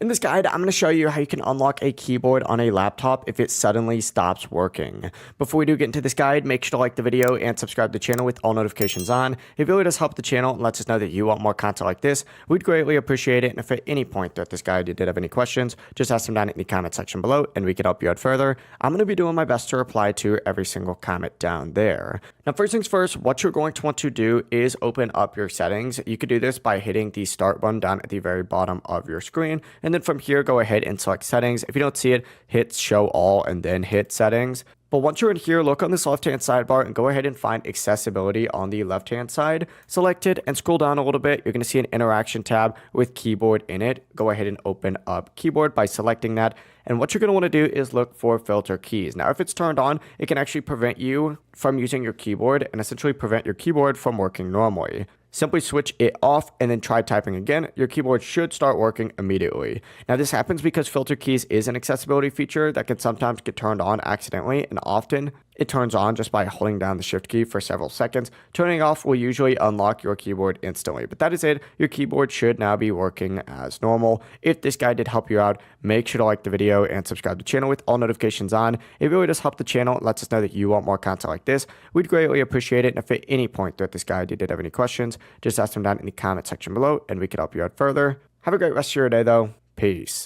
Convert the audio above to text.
In this guide, I'm going to show you how you can unlock a keyboard on a laptop if it suddenly stops working. Before we do get into this guide, make sure to like the video and subscribe to the channel with all notifications on. It really does help the channel and lets us know that you want more content like this. We'd greatly appreciate it, and if at any point throughout this guide you did have any questions, just ask them down in the comment section below and we can help you out further. I'm going to be doing my best to reply to every single comment down there. Now, first things first, what you're going to want to do is open up your settings. You could do this by hitting the start button down at the very bottom of your screen, and then from here, go ahead and select settings. If you don't see it, hit show all and then hit settings. But once you're in here, look on this left-hand sidebar and go ahead and find accessibility on the left-hand side. Select it and scroll down a little bit. You're going to see an interaction tab with keyboard in it. Go ahead and open up keyboard by selecting that. And what you're going to want to do is look for filter keys. Now, if it's turned on, it can actually prevent you from using your keyboard and essentially prevent your keyboard from working normally. Simply switch it off and then try typing again. Your keyboard should start working immediately. Now, this happens because filter keys is an accessibility feature that can sometimes get turned on accidentally, and often it turns on just by holding down the shift key for several seconds. Turning off will usually unlock your keyboard instantly, but that is it. Your keyboard should now be working as normal. If this guide did help you out, make sure to like the video and subscribe to the channel with all notifications on. It really does help the channel. It lets us know that you want more content like this. We'd greatly appreciate it. And if at any point throughout this guide you did have any questions, just ask them down in the comment section below and we can help you out further. Have a great rest of your day though. Peace.